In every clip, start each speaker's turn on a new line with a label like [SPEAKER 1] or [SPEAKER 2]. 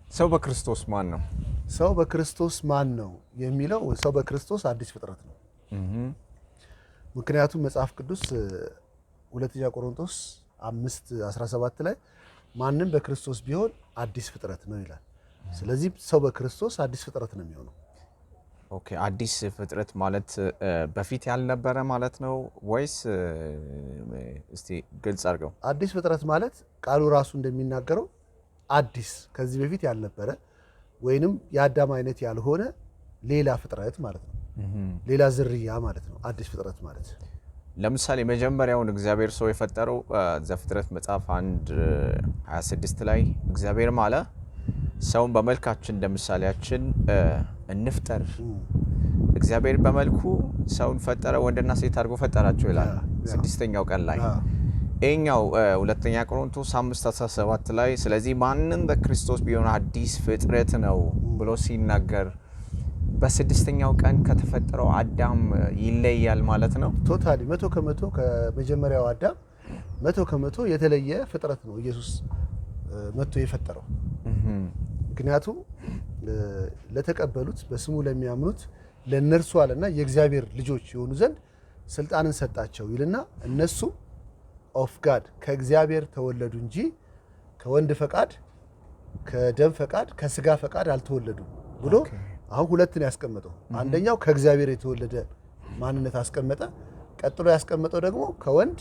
[SPEAKER 1] ሰው በክርስቶስ ማን ነው?
[SPEAKER 2] ሰው በክርስቶስ ማን ነው የሚለው ሰው በክርስቶስ አዲስ ፍጥረት ነው። ምክንያቱም መጽሐፍ ቅዱስ ሁለተኛ ቆሮንቶስ 5:17 ላይ ማንም በክርስቶስ ቢሆን አዲስ ፍጥረት ነው ይላል። ስለዚህ ሰው በክርስቶስ አዲስ ፍጥረት ነው የሚሆነው።
[SPEAKER 1] ኦኬ፣ አዲስ ፍጥረት ማለት በፊት ያልነበረ ማለት ነው ወይስ? እስቲ ግልጽ አድርገው።
[SPEAKER 2] አዲስ ፍጥረት ማለት ቃሉ ራሱ እንደሚናገረው አዲስ ከዚህ በፊት ያልነበረ ወይንም የአዳም አይነት ያልሆነ ሌላ ፍጥረት ማለት ነው። ሌላ ዝርያ ማለት ነው አዲስ ፍጥረት ማለት።
[SPEAKER 1] ለምሳሌ መጀመሪያውን እግዚአብሔር ሰው የፈጠረው ዘፍጥረት መጽሐፍ 1:26 ላይ እግዚአብሔርም አለ ሰውን በመልካችን እንደ ምሳሌያችን እንፍጠር። እግዚአብሔር በመልኩ ሰውን ፈጠረ፣ ወንድና ሴት አድርጎ ፈጠራቸው ይላል ስድስተኛው ቀን ላይ። ይኸኛው ሁለተኛ ቆሮንቶስ 5:17 ላይ ስለዚህ ማንም በክርስቶስ ቢሆን አዲስ ፍጥረት ነው ብሎ ሲናገር በስድስተኛው ቀን ከተፈጠረው አዳም ይለያል ማለት ነው።
[SPEAKER 2] ቶታሊ 100% ከመጀመሪያው አዳም 100% የተለየ ፍጥረት ነው ኢየሱስ መጥቶ የፈጠረው። ምክንያቱም ለተቀበሉት በስሙ ለሚያምኑት ለነርሱ አለና የእግዚአብሔር ልጆች የሆኑ ዘንድ ስልጣንን ሰጣቸው ይልና እነሱ ኦፍ ጋድ ከእግዚአብሔር ተወለዱ እንጂ ከወንድ ፈቃድ፣ ከደም ፈቃድ፣ ከስጋ ፈቃድ አልተወለዱም ብሎ አሁን ሁለትን ያስቀመጠው። አንደኛው ከእግዚአብሔር የተወለደ ማንነት አስቀመጠ። ቀጥሎ ያስቀመጠው ደግሞ ከወንድ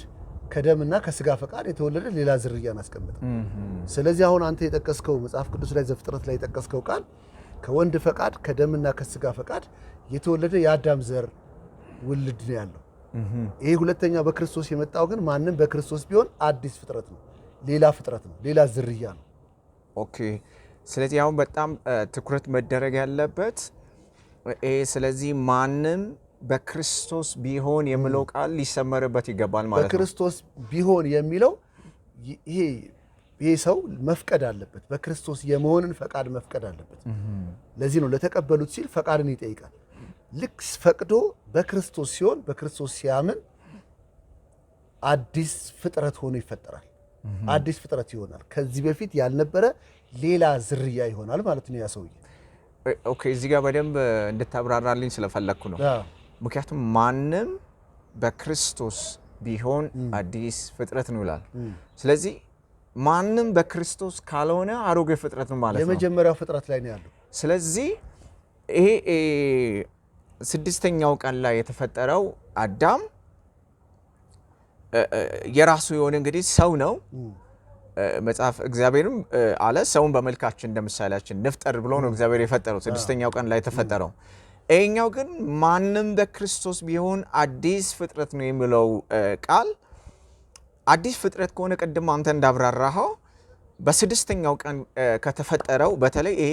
[SPEAKER 2] ከደምና ከስጋ ፈቃድ የተወለደ ሌላ ዝርያን አስቀመጠ። ስለዚህ አሁን አንተ የጠቀስከው መጽሐፍ ቅዱስ ላይ ዘፍጥረት ላይ የጠቀስከው ቃል ከወንድ ፈቃድ ከደምና ከስጋ ፈቃድ የተወለደ የአዳም ዘር ውልድ ነው ያለው። ይሄ ሁለተኛው በክርስቶስ የመጣው ግን ማንም በክርስቶስ ቢሆን አዲስ ፍጥረት ነው፣ ሌላ ፍጥረት ነው፣ ሌላ ዝርያ ነው።
[SPEAKER 1] ኦኬ፣ ስለዚህ አሁን በጣም ትኩረት መደረግ ያለበት ስለዚህ ማንም በክርስቶስ ቢሆን የሚለው ቃል ሊሰመርበት ይገባል ማለት ነው።
[SPEAKER 2] በክርስቶስ ቢሆን የሚለው ይሄ ሰው መፍቀድ አለበት፣ በክርስቶስ የመሆንን ፈቃድ መፍቀድ አለበት። ለዚህ ነው ለተቀበሉት ሲል ፈቃድን ይጠይቃል። ልክ ፈቅዶ በክርስቶስ ሲሆን በክርስቶስ ሲያምን አዲስ ፍጥረት ሆኖ ይፈጠራል። አዲስ ፍጥረት ይሆናል። ከዚህ በፊት ያልነበረ ሌላ ዝርያ ይሆናል ማለት ነው ያ ሰውዬ።
[SPEAKER 1] ኦኬ፣ እዚህ ጋር በደንብ እንድታብራራልኝ ስለፈለግኩ ነው። ምክንያቱም ማንም በክርስቶስ ቢሆን አዲስ ፍጥረት ነው ይላል። ስለዚህ ማንም በክርስቶስ ካልሆነ አሮጌ ፍጥረት ነው ማለት ነው።
[SPEAKER 2] የመጀመሪያው ፍጥረት ላይ ነው ያለው።
[SPEAKER 1] ስለዚህ ይሄ ስድስተኛው ቀን ላይ የተፈጠረው አዳም የራሱ የሆነ እንግዲህ ሰው ነው። መጽሐፍ እግዚአብሔርም አለ ሰውን በመልካችን እንደ ምሳሌያችን ንፍጠር ብሎ ነው እግዚአብሔር የፈጠረው ስድስተኛው ቀን ላይ የተፈጠረው። ይሄኛው ግን ማንም በክርስቶስ ቢሆን አዲስ ፍጥረት ነው የሚለው ቃል አዲስ ፍጥረት ከሆነ ቅድም አንተ እንዳብራራኸው በስድስተኛው ቀን ከተፈጠረው በተለይ ይሄ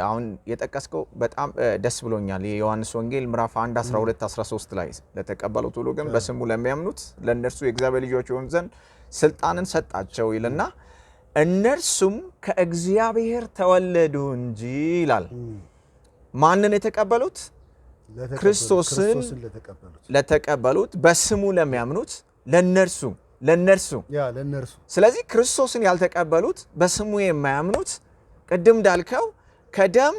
[SPEAKER 1] አሁን የጠቀስከው በጣም ደስ ብሎኛል። የዮሐንስ ወንጌል ምዕራፍ 1:12-13 ላይ ለተቀበሉት ሁሉ ግን በስሙ ለሚያምኑት ለእነርሱ የእግዚአብሔር ልጆች ይሆኑ ዘንድ ስልጣንን ሰጣቸው ይልና እነርሱም ከእግዚአብሔር ተወለዱ እንጂ ይላል። ማንን የተቀበሉት? ክርስቶስን ለተቀበሉት በስሙ ለሚያምኑት ለነርሱ። ስለዚህ ክርስቶስን ያልተቀበሉት በስሙ የማያምኑት ቅድም እንዳልከው ከደም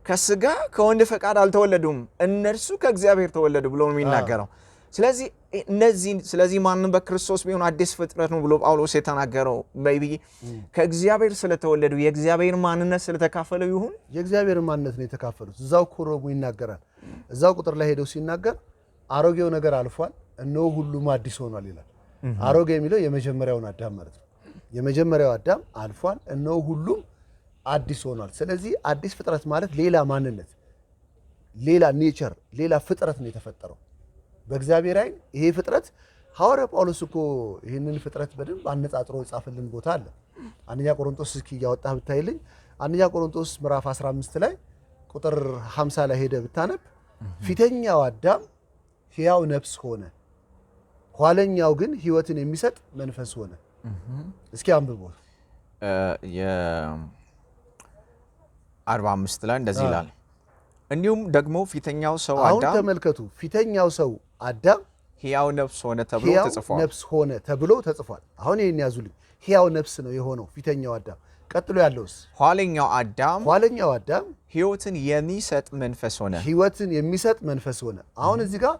[SPEAKER 1] ከስጋ ከወንድ ፈቃድ አልተወለዱም፣ እነርሱ ከእግዚአብሔር ተወለዱ ብሎ ነው የሚናገረው። ስለዚህ ማንም በክርስቶስ ቢሆን አዲስ ፍጥረት ነው ብሎ ጳውሎስ የተናገረው ሜይቢ ከእግዚአብሔር ስለተወለዱ የእግዚአብሔር ማንነት ስለተካፈለው ይሁን።
[SPEAKER 2] የእግዚአብሔር ማንነት ነው የተካፈሉት። እዛው ኮሮሙ ይናገራል። እዛው ቁጥር ላይ ሄደው ሲናገር አሮጌው ነገር አልፏል፣ እነሆ ሁሉም አዲስ ሆኗል ይላል። አሮጌ የሚለው የመጀመሪያውን አዳም ማለት ነው። የመጀመሪያው አዳም አልፏል፣ እነሆ ሁሉም አዲስ ሆኗል። ስለዚህ አዲስ ፍጥረት ማለት ሌላ ማንነት፣ ሌላ ኔቸር፣ ሌላ ፍጥረት ነው የተፈጠረው በእግዚአብሔር አይን። ይሄ ፍጥረት ሐዋርያ ጳውሎስ እኮ ይህንን ፍጥረት በደንብ አነጻጽሮ የጻፈልን ቦታ አለ። አንደኛ ቆሮንቶስ እስኪ እያወጣህ ብታይልኝ አንደኛ ቆሮንቶስ ምዕራፍ 15 ላይ ቁጥር 50 ላይ ሄደ ብታነብ ፊተኛው አዳም ሕያው ነፍስ ሆነ፣ ኋለኛው ግን ሕይወትን የሚሰጥ መንፈስ ሆነ። እስኪ አንብቦ
[SPEAKER 1] የ45 ላይ እንደዚህ ይላል። እንዲሁም ደግሞ ፊተኛው ሰው አዳም
[SPEAKER 2] አሁን ተመልከቱ፣ ፊተኛው ሰው አዳም
[SPEAKER 1] ሕያው ነፍስ ሆነ ተብሎ ተጽፏል።
[SPEAKER 2] ነፍስ ሆነ ተብሎ ተጽፏል። አሁን ይሄን ያዙልኝ። ሕያው ነፍስ ነው የሆነው ፊተኛው አዳም። ቀጥሎ ያለውስ
[SPEAKER 1] ኋለኛው አዳም ሕይወትን የሚሰጥ መንፈስ ሆነ። አሁን እዚህ ጋር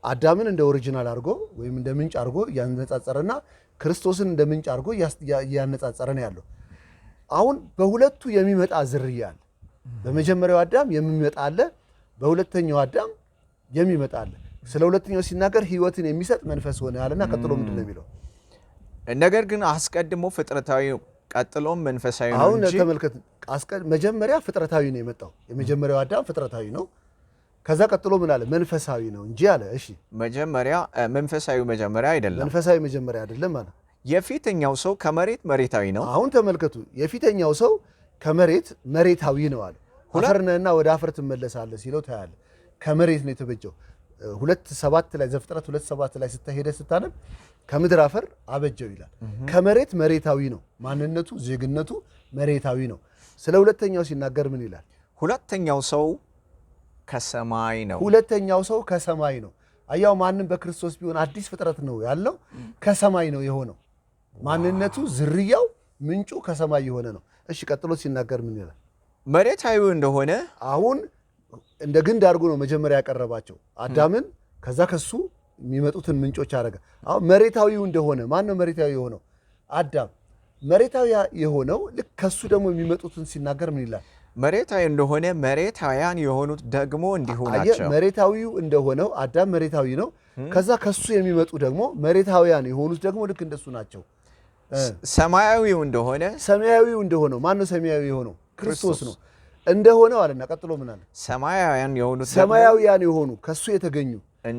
[SPEAKER 1] አዳምን እንደ ኦሪጂናል አድርጎ ወይም እንደ ምንጭ አድርጎ ያነጻጸረና ክርስቶስን እንደ ምንጭ አድርጎ ያነጻጸረ ነው ያለው። አሁን በሁለቱ የሚመጣ ዝርያ አለ። በመጀመሪያው አዳም የሚመጣ አለ፣ በሁለተኛው አዳም የሚመጣ አለ። ስለ ሁለተኛው ሲናገር ሕይወትን የሚሰጥ መንፈስ ሆነ አለና ቀጥሎ ምንድን ነው የሚለው? ነገር ግን አስቀድሞ ፍጥረታዊ ቀጥሎም መንፈሳዊ ነው እንጂ።
[SPEAKER 2] አሁን ተመልከት፣ መጀመሪያ ፍጥረታዊ ነው የመጣው። የመጀመሪያው አዳም ፍጥረታዊ ነው። ከዛ ቀጥሎ ምን አለ? መንፈሳዊ ነው እንጂ አለ። እሺ
[SPEAKER 1] መጀመሪያ መንፈሳዊ መጀመሪያ አይደለም።
[SPEAKER 2] መንፈሳዊ መጀመሪያ አይደለም አለ።
[SPEAKER 1] የፊተኛው ሰው ከመሬት መሬታዊ ነው።
[SPEAKER 2] አሁን ተመልከቱ፣ የፊተኛው ሰው ከመሬት መሬታዊ ነው አለ። አፈር ነህና ወደ አፈር ትመለሳለህ ሲለው ታያለህ። ከመሬት ነው የተበጀው። 2:7 ላይ ዘፍጥረት 2:7 ላይ ስታነብ ከምድር አፈር አበጀው ይላል። ከመሬት መሬታዊ ነው። ማንነቱ ዜግነቱ መሬታዊ ነው። ስለ ሁለተኛው ሲናገር ምን ይላል?
[SPEAKER 1] ሁለተኛው ሰው ከሰማይ ነው።
[SPEAKER 2] ሁለተኛው ሰው ከሰማይ ነው። አያው ማንም በክርስቶስ ቢሆን አዲስ ፍጥረት ነው ያለው። ከሰማይ ነው የሆነው። ማንነቱ ዝርያው ምንጩ ከሰማይ የሆነ ነው። እሺ ቀጥሎ ሲናገር ምን ይላል?
[SPEAKER 1] መሬታዊ እንደሆነ
[SPEAKER 2] አሁን እንደ ግንድ አድርጎ ነው መጀመሪያ ያቀረባቸው አዳምን። ከዛ ከሱ የሚመጡትን ምንጮች አደረገ። አሁን መሬታዊው እንደሆነ ማን ነው መሬታዊ የሆነው? አዳም። መሬታዊ የሆነው ልክ ከሱ ደግሞ የሚመጡትን ሲናገር ምን ይላል?
[SPEAKER 1] መሬታዊ እንደሆነ መሬታውያን የሆኑት ደግሞ እንዲሁ ናቸው።
[SPEAKER 2] መሬታዊው እንደሆነው አዳም መሬታዊ ነው። ከዛ ከሱ የሚመጡ ደግሞ መሬታውያን የሆኑት ደግሞ ልክ እንደሱ ናቸው።
[SPEAKER 1] ሰማያዊው እንደሆነው ማን ነው ሰማያዊ የሆነው? ክርስቶስ ነው እንደሆነው አለና ቀጥሎ ምን አለ? ሰማያውያን የሆኑ ከሱ የተገኙ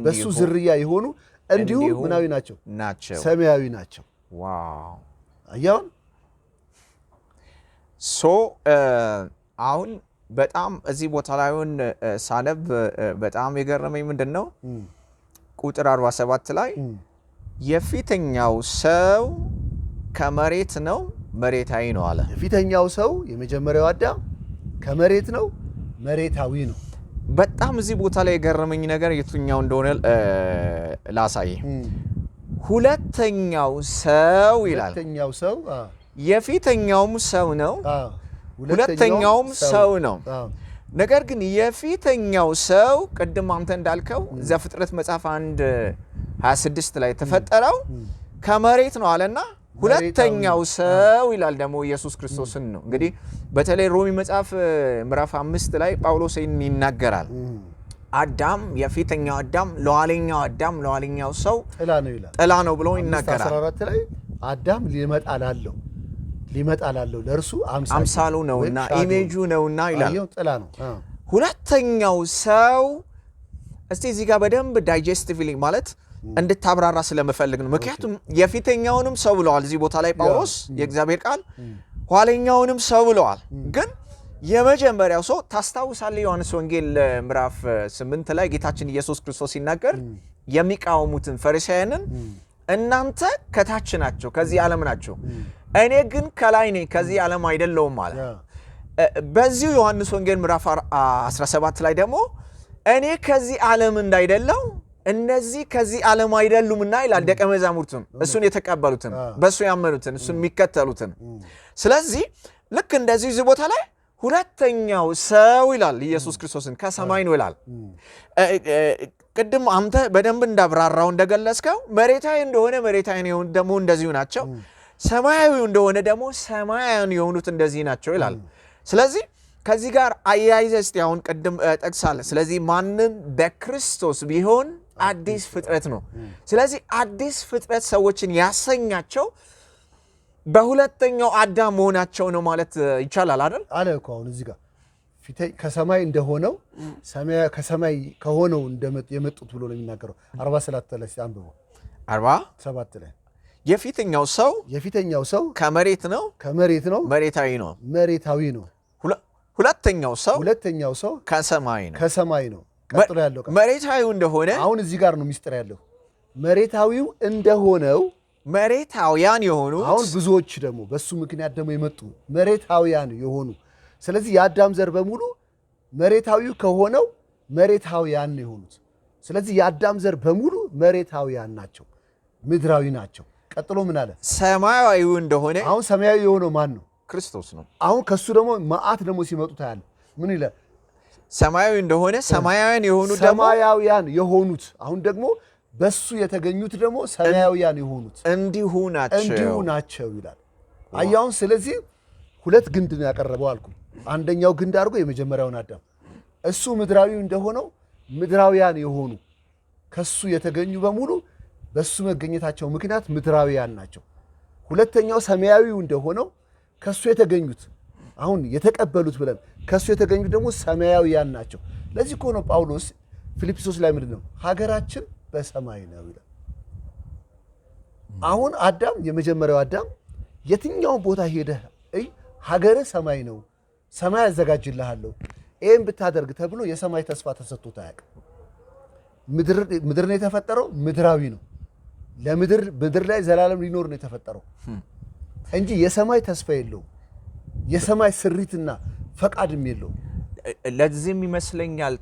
[SPEAKER 1] በሱ ዝርያ የሆኑ እንዲሁ ምናዊ ናቸው? ሰማያዊ ናቸው። ዋው!
[SPEAKER 2] አያውን
[SPEAKER 1] አሁን በጣም እዚህ ቦታ ላይ ሳነብ በጣም የገረመኝ ምንድን ነው? ቁጥር 47 ላይ የፊተኛው ሰው ከመሬት ነው መሬታዊ ነው አለ።
[SPEAKER 2] የፊተኛው ሰው የመጀመሪያው አዳም ከመሬት ነው መሬታዊ ነው።
[SPEAKER 1] በጣም እዚህ ቦታ ላይ የገረመኝ ነገር የቱኛው እንደሆነ ላሳይ። ሁለተኛው ሰው ይላል።
[SPEAKER 2] ሁለተኛው ሰው
[SPEAKER 1] የፊተኛውም ሰው ነው፣ ሁለተኛውም ሰው ነው። ነገር ግን የፊተኛው ሰው ቅድም አንተ እንዳልከው ዘፍጥረት መጽሐፍ 1:26 ላይ ተፈጠረው ከመሬት ነው አለና ሁለተኛው ሰው ይላል ደግሞ ኢየሱስ ክርስቶስን ነው። እንግዲህ በተለይ ሮሚ መጽሐፍ ምዕራፍ 5 ላይ ጳውሎስ ይናገራል። አዳም የፊተኛው አዳም ለኋለኛው ሰው ጥላ ነው ብሎ ይናገራል። 14
[SPEAKER 2] ላይ አዳም ሊመጣ ላለው ለእርሱ
[SPEAKER 1] አምሳሉ ነውና ኢሜጁ ነውና ይላል።
[SPEAKER 2] ጥላ ነው።
[SPEAKER 1] ሁለተኛው ሰው እስቲ እዚህ ጋር በደንብ ዳይጀስቲቭሊ ማለት እንድታብራራ ስለምፈልግ ነው። ምክንያቱም የፊተኛውንም ሰው ብለዋል እዚህ ቦታ ላይ ጳውሎስ የእግዚአብሔር ቃል፣ ኋለኛውንም ሰው ብለዋል። ግን የመጀመሪያው ሰው ታስታውሳለህ፣ ዮሐንስ ወንጌል ምዕራፍ 8 ላይ ጌታችን ኢየሱስ ክርስቶስ ሲናገር የሚቃወሙትን ፈሪሳውያንን እናንተ ከታች ናቸው፣ ከዚህ ዓለም ናቸው፣ እኔ ግን ከላይ ነኝ፣ ከዚህ ዓለም አይደለሁም አለ። በዚሁ ዮሐንስ ወንጌል ምዕራፍ 17 ላይ ደግሞ እኔ ከዚህ ዓለም እንዳይደለው እነዚህ ከዚህ ዓለም አይደሉምና ይላል። ደቀ መዛሙርቱን እሱን የተቀበሉትን በእሱ ያመኑትን እሱን የሚከተሉትን። ስለዚህ ልክ እንደዚህ እዚህ ቦታ ላይ ሁለተኛው ሰው ይላል ኢየሱስ ክርስቶስን ከሰማይ ነው ይላል። ቅድም አንተ በደንብ እንዳብራራው እንደገለጽከው መሬታዊ እንደሆነ መሬታዊ የሆኑ ደግሞ እንደዚሁ ናቸው፣ ሰማያዊ እንደሆነ ደግሞ ሰማያዊያን የሆኑት እንደዚህ ናቸው ይላል። ስለዚህ ከዚህ ጋር አያይዘ እስቲ አሁን ቅድም ጠቅሳለህ። ስለዚህ ማንም በክርስቶስ ቢሆን አዲስ ፍጥረት ነው። ስለዚህ አዲስ ፍጥረት ሰዎችን ያሰኛቸው በሁለተኛው አዳም መሆናቸው ነው ማለት ይቻላል አይደል?
[SPEAKER 2] አለ እኮ አሁን እዚህ ጋር ከሰማይ እንደሆነው ከሰማይ ከሆነው የመጡት ብሎ ነው የሚናገረው። 47 ላይ አንብበው። 47 ላይ
[SPEAKER 1] የፊተኛው ሰው ከመሬት ነው
[SPEAKER 2] መሬታዊ ነው።
[SPEAKER 1] ሁለተኛው
[SPEAKER 2] ሰው
[SPEAKER 1] ከሰማይ ነው።
[SPEAKER 2] ቀጥሎ ያለው
[SPEAKER 1] መሬታዊው እንደሆነ
[SPEAKER 2] አሁን እዚህ ጋር ነው ሚስጥር ያለው። መሬታዊው እንደሆነው
[SPEAKER 1] መሬታውያን የሆኑ
[SPEAKER 2] አሁን ብዙዎች ደግሞ በሱ ምክንያት ደግሞ የመጡ መሬታውያን የሆኑ። ስለዚህ የአዳም ዘር በሙሉ መሬታዊው ከሆነው መሬታውያን የሆኑት። ስለዚህ የአዳም ዘር በሙሉ መሬታውያን ናቸው፣ ምድራዊ ናቸው። ቀጥሎ ምን አለ?
[SPEAKER 1] ሰማያዊው እንደሆነ
[SPEAKER 2] አሁን ሰማያዊ የሆነው ማን ነው?
[SPEAKER 1] ክርስቶስ ነው።
[SPEAKER 2] አሁን ከሱ ደግሞ መዓት ደግሞ ሲመጡ ታያለ። ምን ይላል?
[SPEAKER 1] ሰማያዊ እንደሆነ ሰማያውያን
[SPEAKER 2] የሆኑት አሁን ደግሞ በሱ የተገኙት ደግሞ ሰማያውያን የሆኑት
[SPEAKER 1] እንዲሁ
[SPEAKER 2] ናቸው ይላል። አያውን ስለዚህ ሁለት ግንድ ነው ያቀረበው አልኩ። አንደኛው ግንድ አድርጎ የመጀመሪያውን አዳም እሱ ምድራዊ እንደሆነው ምድራውያን የሆኑ ከሱ የተገኙ በሙሉ በሱ መገኘታቸው ምክንያት ምድራውያን ናቸው። ሁለተኛው ሰማያዊው እንደሆነው ከሱ የተገኙት አሁን የተቀበሉት ብለን ከሱ የተገኙት ደግሞ ሰማያውያን ናቸው። ለዚህ እኮ ነው ጳውሎስ ፊልጵስዩስ ላይ ምንድነው ሀገራችን በሰማይ ነው ይላል። አሁን አዳም የመጀመሪያው አዳም የትኛውን ቦታ ሄደህ ሀገር ሰማይ ነው፣ ሰማይ አዘጋጅልሃለሁ ይሄን ብታደርግ ተብሎ የሰማይ ተስፋ ተሰጥቶት አያውቅም። ምድር ነው የተፈጠረው፣ ምድራዊ ነው። ምድር ላይ ዘላለም ሊኖር ነው የተፈጠረው እንጂ የሰማይ ተስፋ የለውም። የሰማይ ስሪትና ፈቃድም የለውም።
[SPEAKER 1] ለዚህም ይመስለኛል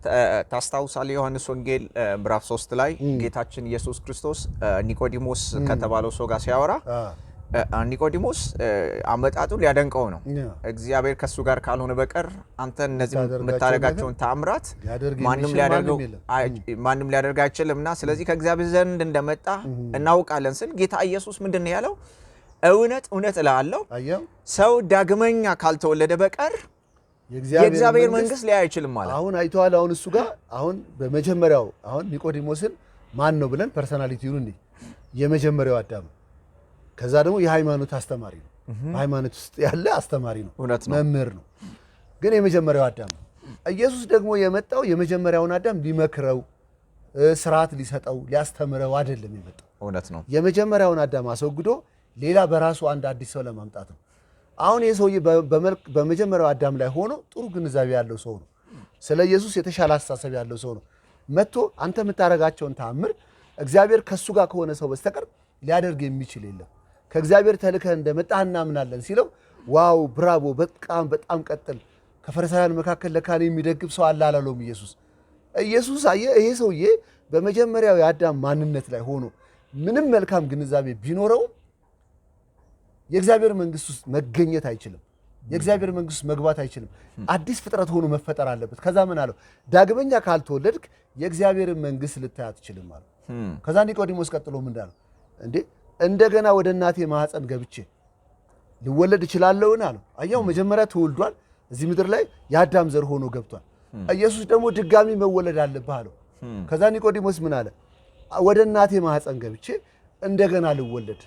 [SPEAKER 1] ታስታውሳለህ ዮሐንስ ወንጌል ምዕራፍ 3 ላይ ጌታችን ኢየሱስ ክርስቶስ ኒቆዲሞስ ከተባለው ሰው ጋር ሲያወራ ኒቆዲሞስ አመጣጡ ሊያደንቀው ነው። እግዚአብሔር ከሱ ጋር ካልሆነ በቀር አንተ እነዚህ የምታደርጋቸውን ተአምራት ማንም ሊያደርግ አይችልምና ስለዚህ ከእግዚአብሔር ዘንድ እንደመጣ እናውቃለን ስል ጌታ ኢየሱስ ምንድን ነው ያለው? እውነት እውነት እልሃለሁ ሰው ዳግመኛ ካልተወለደ በቀር የእግዚአብሔር መንግስት ሊያይ አይችልም ማለት።
[SPEAKER 2] አሁን አይተዋል። አሁን እሱ ጋር አሁን በመጀመሪያው አሁን ኒቆዲሞስን ማን ነው ብለን ፐርሰናሊቲውን እንዴ የመጀመሪያው አዳም፣ ከዛ ደግሞ የሃይማኖት አስተማሪ ነው። በሃይማኖት ውስጥ ያለ አስተማሪ ነው፣ መምህር ነው። ግን የመጀመሪያው አዳም ኢየሱስ ደግሞ የመጣው የመጀመሪያውን አዳም ሊመክረው ስርዓት ሊሰጠው ሊያስተምረው አይደለም የመጣው።
[SPEAKER 1] እውነት ነው።
[SPEAKER 2] የመጀመሪያውን አዳም አስወግዶ ሌላ በራሱ አንድ አዲስ ሰው ለማምጣት ነው። አሁን ይሄ ሰውዬ በመጀመሪያው አዳም ላይ ሆኖ ጥሩ ግንዛቤ ያለው ሰው ነው። ስለ ኢየሱስ የተሻለ አስተሳሰብ ያለው ሰው ነው። መጥቶ አንተ የምታረጋቸውን ተአምር እግዚአብሔር ከሱ ጋር ከሆነ ሰው በስተቀር ሊያደርግ የሚችል የለም፣ ከእግዚአብሔር ተልከህ እንደመጣህ እናምናለን ሲለው ዋው ብራቮ በጣም ቀጥል፣ ከፈሪሳውያን መካከል ለካህን የሚደግፍ ሰው አለ አላለውም ኢየሱስ። ኢየሱስ ይሄ ሰውዬ በመጀመሪያው የአዳም ማንነት ላይ ሆኖ ምንም መልካም ግንዛቤ ቢኖረውም የእግዚአብሔር መንግስት ውስጥ መገኘት አይችልም። የእግዚአብሔር መንግስት ውስጥ መግባት አይችልም። አዲስ ፍጥረት ሆኖ መፈጠር አለበት። ከዛ ምን አለው? ዳግመኛ ካልተወለድክ የእግዚአብሔርን መንግስት ልታይ አትችልም ማለት። ከዛ ኒቆዲሞስ ቀጥሎ ምን እንዳለው? እንዴ እንደገና ወደ እናቴ ማህፀን ገብቼ ልወለድ እችላለሁን አለው። አያው መጀመሪያ ተወልዷል፣ እዚህ ምድር ላይ የአዳም ዘር ሆኖ ገብቷል። ኢየሱስ ደግሞ ድጋሚ መወለድ አለብህ አለው። ከዛ ኒቆዲሞስ ምን አለ? ወደ እናቴ ማህፀን ገብቼ እንደገና ልወለድ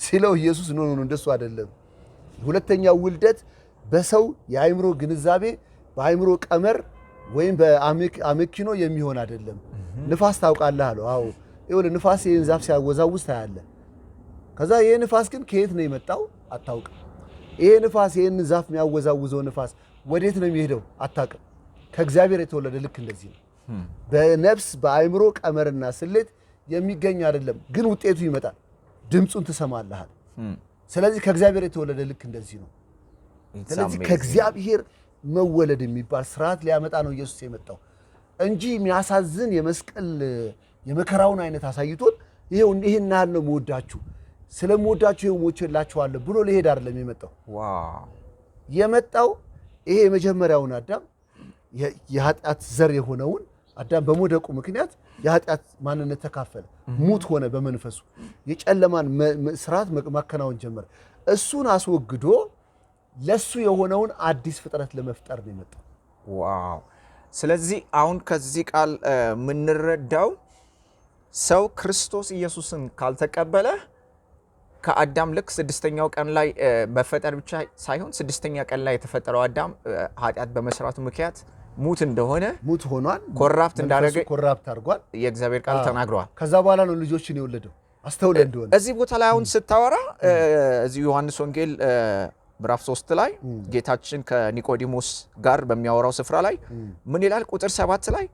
[SPEAKER 2] ሲለው ኢየሱስ ኖ እንደሱ አይደለም። ሁለተኛው ውልደት በሰው የአእምሮ ግንዛቤ በአእምሮ ቀመር ወይም በአመኪኖ የሚሆን አይደለም። ንፋስ ታውቃለህ አለው። አዎ ይኸውልህ ንፋስ ይህን ዛፍ ሲያወዛውዝ ታያለህ። ከዛ ይሄ ንፋስ ግን ከየት ነው የመጣው አታውቅም። ይሄ ንፋስ ይህን ዛፍ የሚያወዛውዘው ንፋስ ወዴት ነው የሚሄደው አታውቅም። ከእግዚአብሔር የተወለደ ልክ እንደዚህ ነው። በነፍስ በአእምሮ ቀመርና ስሌት የሚገኝ አይደለም፣ ግን ውጤቱ ይመጣል። ድምፁን ትሰማለህ። ስለዚህ ከእግዚአብሔር የተወለደ ልክ እንደዚህ ነው። ስለዚህ ከእግዚአብሔር መወለድ የሚባል ስርዓት ሊያመጣ ነው ኢየሱስ የመጣው እንጂ የሚያሳዝን የመስቀል የመከራውን አይነት አሳይቶን ይሄን ያህል ነው የምወዳችሁ ስለምወዳችሁ ይሄው ሞቼላችኋለሁ ብሎ ሊሄድ አይደለም የመጣው። የመጣው ይሄ የመጀመሪያውን አዳም የኃጢአት ዘር የሆነውን አዳም በመውደቁ ምክንያት የኃጢአት ማንነት ተካፈለ፣ ሙት ሆነ። በመንፈሱ የጨለማን ስርዓት ማከናወን ጀመረ። እሱን አስወግዶ ለሱ የሆነውን አዲስ ፍጥረት ለመፍጠር ነው የመጣው።
[SPEAKER 1] ዋው! ስለዚህ አሁን ከዚህ ቃል የምንረዳው ሰው ክርስቶስ ኢየሱስን ካልተቀበለ ከአዳም ልክ ስድስተኛው ቀን ላይ መፈጠር ብቻ ሳይሆን ስድስተኛ ቀን ላይ የተፈጠረው አዳም ኃጢአት በመስራቱ ምክንያት ሙት እንደሆነ
[SPEAKER 2] ሙት ሆኗል፣
[SPEAKER 1] ኮራፕት እንዳደረገ
[SPEAKER 2] ኮራፕት አድርጓል
[SPEAKER 1] የእግዚአብሔር ቃል ተናግሯል።
[SPEAKER 2] ከዛ በኋላ ነው ልጆችን የወለደው። አስተውለ እንደሆነ
[SPEAKER 1] እዚህ ቦታ ላይ አሁን ስታወራ እዚህ ዮሐንስ ወንጌል ምዕራፍ 3 ላይ ጌታችን ከኒቆዲሞስ ጋር በሚያወራው ስፍራ ላይ ምን ይላል? ቁጥር 7 ላይ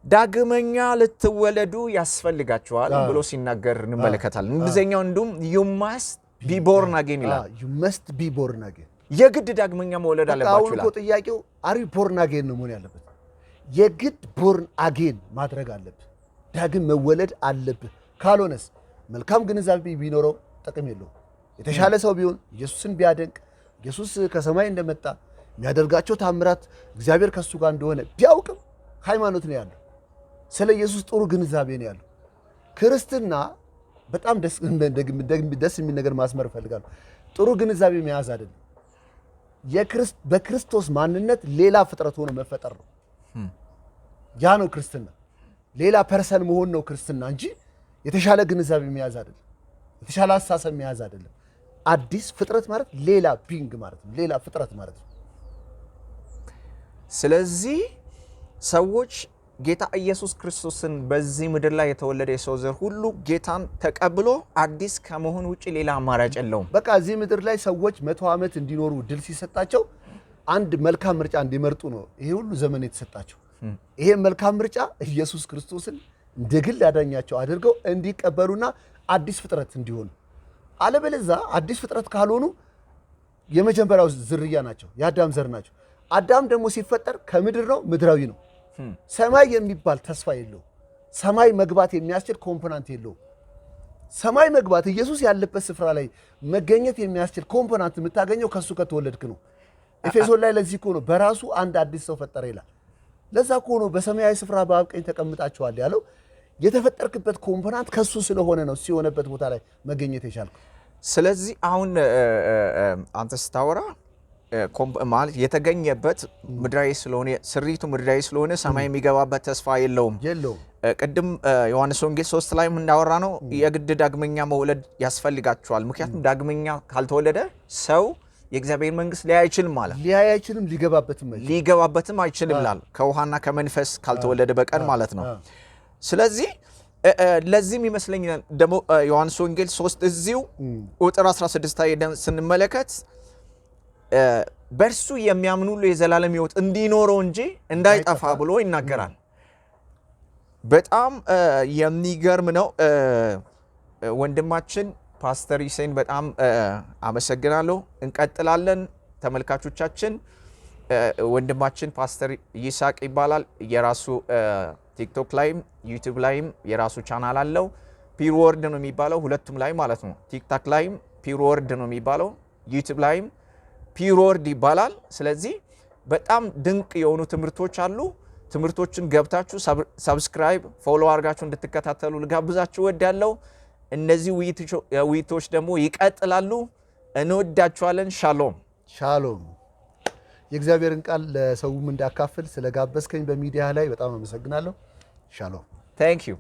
[SPEAKER 1] ዳግመኛ ልትወለዱ ያስፈልጋችኋል ብሎ ሲናገር እንመለከታለን። እንግሊዘኛው እንዱም you must be born again ይላል።
[SPEAKER 2] you must be born again
[SPEAKER 1] የግድ ዳግመኛ መወለድ አለባችሁ ይላል።
[SPEAKER 2] አሁን ጥያቄው are you born again ነው መሆን ያለበት። የግድ born again ማድረግ አለብህ፣ ዳግም መወለድ አለብህ። ካልሆነስ መልካም ግንዛቤ ቢኖረው ጥቅም የለውም። የተሻለ ሰው ቢሆን ኢየሱስን ቢያደንቅ ኢየሱስ ከሰማይ እንደመጣ የሚያደርጋቸው ታምራት እግዚአብሔር ከሱ ጋር እንደሆነ ቢያውቅም ሃይማኖት ነው ያለው። ስለ ኢየሱስ ጥሩ ግንዛቤ ነው ያለው። ክርስትና በጣም ደስ የሚል ነገር ማስመር እፈልጋለሁ። ጥሩ ግንዛቤ መያዝ አይደለም። በክርስቶስ ማንነት ሌላ ፍጥረት ሆኖ መፈጠር ነው። ያ ነው ክርስትና። ሌላ ፐርሰን መሆን ነው ክርስትና እንጂ የተሻለ ግንዛቤ መያዝ አይደለም። የተሻለ አስተሳሰብ መያዝ አይደለም። አዲስ ፍጥረት ማለት ሌላ ቢንግ ማለት ነው። ሌላ ፍጥረት ማለት ነው።
[SPEAKER 1] ስለዚህ ሰዎች ጌታ ኢየሱስ ክርስቶስን በዚህ ምድር ላይ የተወለደ የሰው ዘር ሁሉ ጌታን ተቀብሎ አዲስ ከመሆን ውጪ ሌላ አማራጭ የለውም።
[SPEAKER 2] በቃ እዚህ ምድር ላይ ሰዎች 100 ዓመት እንዲኖሩ ድል ሲሰጣቸው አንድ መልካም ምርጫ እንዲመርጡ ነው ይሄ ሁሉ ዘመን የተሰጣቸው። ይሄ መልካም ምርጫ ኢየሱስ ክርስቶስን እንደ ግል ያዳኛቸው አድርገው እንዲቀበሉና አዲስ ፍጥረት እንዲሆኑ። አለበለዚያ አዲስ ፍጥረት ካልሆኑ የመጀመሪያው ዝርያ ናቸው፣ የአዳም ዘር ናቸው። አዳም ደግሞ ሲፈጠር ከምድር ነው፣ ምድራዊ ነው። ሰማይ የሚባል ተስፋ የለው። ሰማይ መግባት የሚያስችል ኮምፖናንት የለው። ሰማይ መግባት ኢየሱስ ያለበት ስፍራ ላይ መገኘት የሚያስችል ኮምፖናንት የምታገኘው ከሱ ከተወለድክ ነው። ኤፌሶን ላይ ለዚህ እኮ ነው በራሱ አንድ አዲስ ሰው ፈጠረ ይላል። ለዛ እኮ ነው በሰማያዊ ስፍራ በአብ ቀኝ ተቀምጣችኋል ያለው። የተፈጠርክበት ኮምፖናንት ከሱ ስለሆነ ነው ሲሆነበት ቦታ ላይ መገኘት የቻልከው።
[SPEAKER 1] ስለዚህ አሁን አንተ ስታወራ ማለት የተገኘበት ምድራዊ ስለሆነ ስሪቱ ምድራዊ ስለሆነ ሰማይ የሚገባበት ተስፋ የለውም። ቅድም ዮሐንስ ወንጌል 3 ላይ እንዳወራ ነው የግድ ዳግመኛ መውለድ ያስፈልጋቸዋል። ምክንያቱም ዳግመኛ ካልተወለደ ሰው የእግዚአብሔር መንግስት ሊያይ አይችልም ማለት ሊገባበትም አይችልም ይላል። ከውሃና ከመንፈስ ካልተወለደ በቀር ማለት ነው። ስለዚህ ለዚህም ይመስለኛል ደግሞ ዮሐንስ ወንጌል 3 እዚሁ ቁጥር 16 ላይ ስንመለከት በእርሱ የሚያምኑ ሁሉ የዘላለም ሕይወት እንዲኖረው እንጂ እንዳይጠፋ ብሎ ይናገራል። በጣም የሚገርም ነው። ወንድማችን ፓስተር ይሴን በጣም አመሰግናለሁ። እንቀጥላለን ተመልካቾቻችን። ወንድማችን ፓስተር ይስሐቅ ይባላል። የራሱ ቲክቶክ ላይም ዩቲዩብ ላይም የራሱ ቻናል አለው። ፒር ወርድ ነው የሚባለው ሁለቱም ላይ ማለት ነው። ቲክቶክ ላይም ፒር ወርድ ነው የሚባለው፣ ዩቲዩብ ላይም ፒር ወርድ ይባላል። ስለዚህ በጣም ድንቅ የሆኑ ትምህርቶች አሉ። ትምህርቶችን ገብታችሁ ሰብስክራይብ ፎሎ አድርጋችሁ እንድትከታተሉ ልጋብዛችሁ እወዳለሁ። እነዚህ ውይይቶች ደግሞ ይቀጥላሉ። እንወዳችኋለን። ሻሎም
[SPEAKER 2] ሻሎም። የእግዚአብሔርን ቃል ለሰውም እንዳካፍል ስለጋበዝከኝ በሚዲያ ላይ በጣም አመሰግናለሁ። ሻሎም።
[SPEAKER 1] ታንክ ዩ